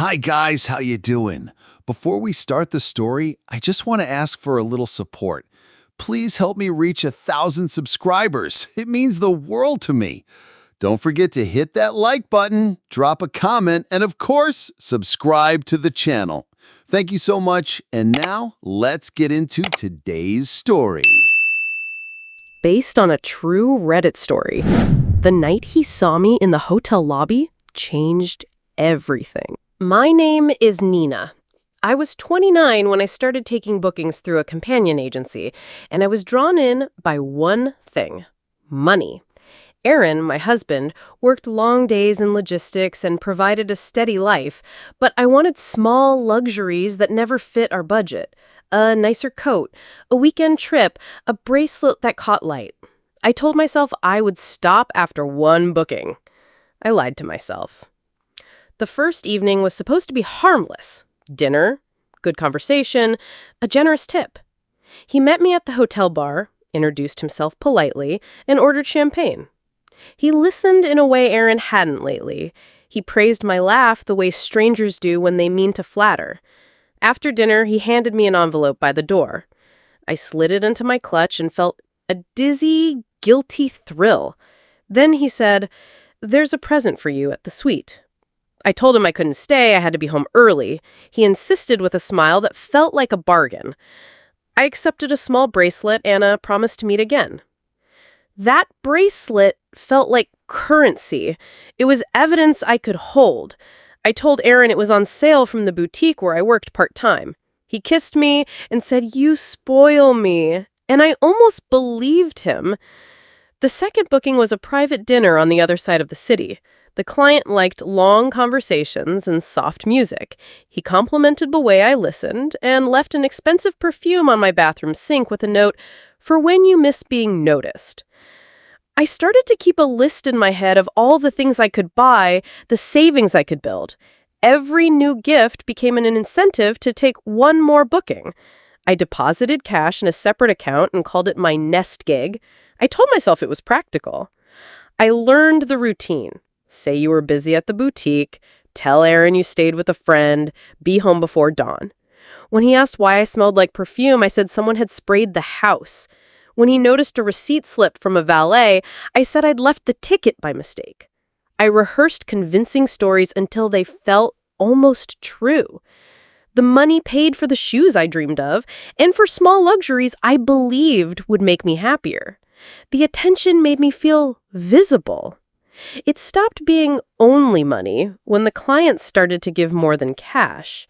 Hi guys, how you doing? Before we start the story, I just want to ask for a little support. Please help me reach 1,000 subscribers. It means the world to me. Don't forget to hit that like button, drop a comment, and of course, subscribe to the channel. Thank you so much, and now let's get into today's story. Based on a true Reddit story, the night he saw me in the hotel lobby changed everything. My name is Nina. I was 29 when I started taking bookings through a companion agency, and I was drawn in by one thing: money. Aaron, my husband, worked long days in logistics and provided a steady life, but I wanted small luxuries that never fit our budget. A nicer coat, a weekend trip, a bracelet that caught light. I told myself I would stop after one booking. I lied to myself. The first evening was supposed to be harmless. Dinner, good conversation, a generous tip. He met me at the hotel bar, introduced himself politely, and ordered champagne. He listened in a way Aaron hadn't lately. He praised my laugh the way strangers do when they mean to flatter. After dinner, he handed me an envelope by the door. I slid it into my clutch and felt a dizzy, guilty thrill. Then he said, "There's a present for you at the suite." I told him I couldn't stay, I had to be home early. He insisted with a smile that felt like a bargain. I accepted a small bracelet and a promise to meet again. That bracelet felt like currency. It was evidence I could hold. I told Aaron it was on sale from the boutique where I worked part-time. He kissed me and said, "You spoil me." And I almost believed him. The second booking was a private dinner on the other side of the city. The client liked long conversations and soft music. He complimented the way I listened and left an expensive perfume on my bathroom sink with a note, "For when you miss being noticed." I started to keep a list in my head of all the things I could buy, the savings I could build. Every new gift became an incentive to take one more booking. I deposited cash in a separate account and called it my nest gig. I told myself it was practical. I learned the routine. Say you were busy at the boutique, tell Aaron you stayed with a friend, be home before dawn. When he asked why I smelled like perfume, I said someone had sprayed the house. When he noticed a receipt slip from a valet, I said I'd left the ticket by mistake. I rehearsed convincing stories until they felt almost true. The money paid for the shoes I dreamed of, and for small luxuries I believed would make me happier. The attention made me feel visible. It stopped being only money when the clients started to give more than cash.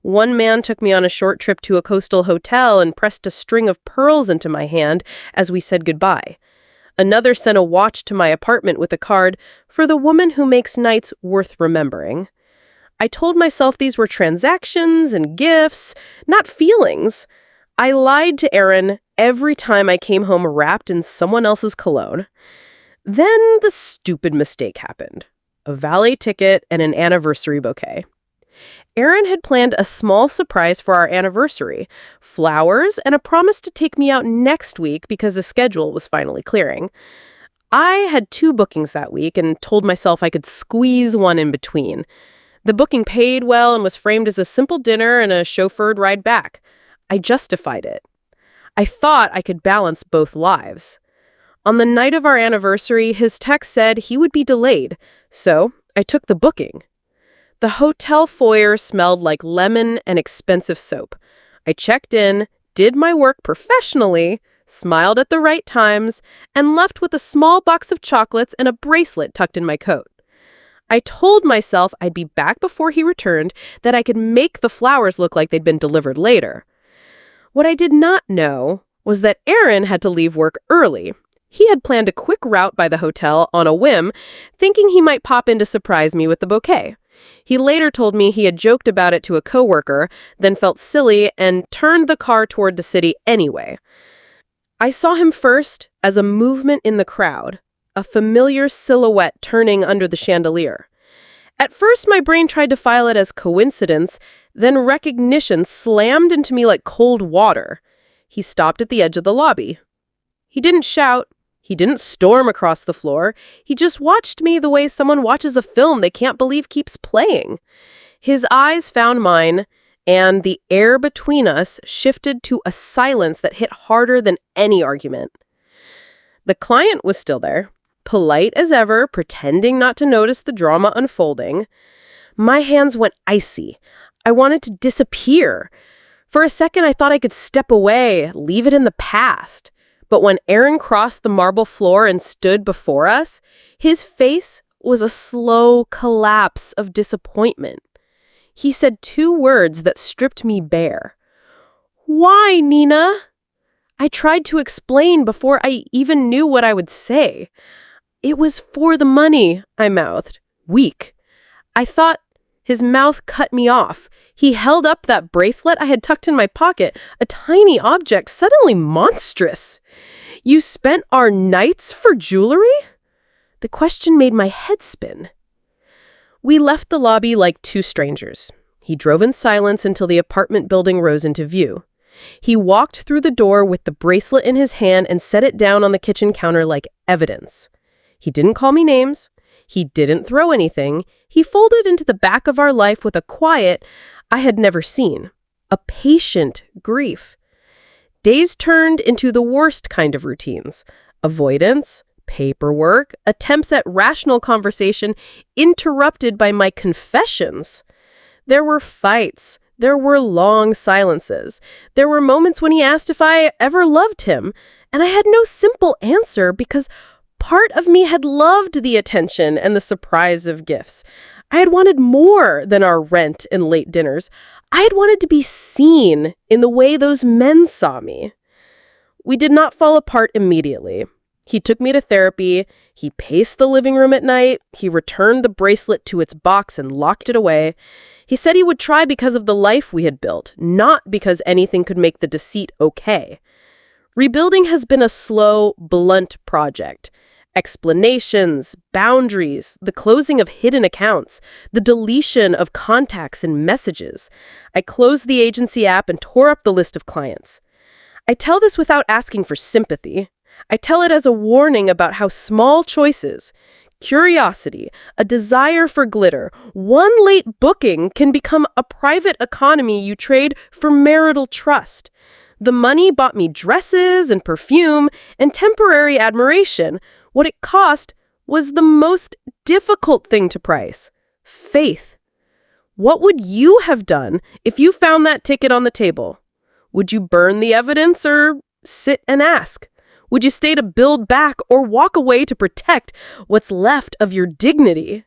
One man took me on a short trip to a coastal hotel and pressed a string of pearls into my hand as we said goodbye. Another sent a watch to my apartment with a card, "For the woman who makes nights worth remembering." I told myself these were transactions and gifts, not feelings. I lied to Aaron every time I came home wrapped in someone else's cologne. Then the stupid mistake happened. A valet ticket and an anniversary bouquet. Aaron had planned a small surprise for our anniversary, flowers, and a promise to take me out next week because the schedule was finally clearing. I had 2 bookings that week and told myself I could squeeze one in between. The booking paid well and was framed as a simple dinner and a chauffeured ride back. I justified it. I thought I could balance both lives. On the night of our anniversary, his text said he would be delayed, so I took the booking. The hotel foyer smelled like lemon and expensive soap. I checked in, did my work professionally, smiled at the right times, and left with a small box of chocolates and a bracelet tucked in my coat. I told myself I'd be back before he returned, that I could make the flowers look like they'd been delivered later. What I did not know was that Aaron had to leave work early. He had planned a quick route by the hotel on a whim, thinking he might pop in to surprise me with the bouquet. He later told me he had joked about it to a coworker, then felt silly and turned the car toward the city anyway. I saw him first as a movement in the crowd, a familiar silhouette turning under the chandelier. At first, my brain tried to file it as coincidence, then recognition slammed into me like cold water. He stopped at the edge of the lobby. He didn't shout. He didn't storm across the floor. He just watched me the way someone watches a film they can't believe keeps playing. His eyes found mine, and the air between us shifted to a silence that hit harder than any argument. The client was still there, polite as ever, pretending not to notice the drama unfolding. My hands went icy. I wanted to disappear. For a second, I thought I could step away, leave it in the past. But when Aaron crossed the marble floor and stood before us, his face was a slow collapse of disappointment. He said 2 words that stripped me bare. "Why, Nina?" I tried to explain before I even knew what I would say. "It was for the money," I mouthed, weak. I thought his mouth cut me off. He held up that bracelet I had tucked in my pocket, a tiny object suddenly monstrous. "You spent our nights for jewelry?" The question made my head spin. We left the lobby like 2 strangers. He drove in silence until the apartment building rose into view. He walked through the door with the bracelet in his hand and set it down on the kitchen counter like evidence. He didn't call me names. He didn't throw anything. He folded into the back of our life with a quiet I had never seen, a patient grief. Days turned into the worst kind of routines: avoidance, paperwork, attempts at rational conversation interrupted by my confessions. There were fights. There were long silences. There were moments when he asked if I ever loved him, and I had no simple answer because part of me had loved the attention and the surprise of gifts. I had wanted more than our rent and late dinners. I had wanted to be seen in the way those men saw me. We did not fall apart immediately. He took me to therapy. He paced the living room at night. He returned the bracelet to its box and locked it away. He said he would try because of the life we had built, not because anything could make the deceit okay. Rebuilding has been a slow, blunt project. Explanations, boundaries, the closing of hidden accounts, the deletion of contacts and messages. I closed the agency app and tore up the list of clients. I tell this without asking for sympathy. I tell it as a warning about how small choices, curiosity, a desire for glitter, one late booking can become a private economy you trade for marital trust. The money bought me dresses and perfume and temporary admiration. What it cost was the most difficult thing to price: faith. What would you have done if you found that ticket on the table? Would you burn the evidence or sit and ask? Would you stay to build back or walk away to protect what's left of your dignity?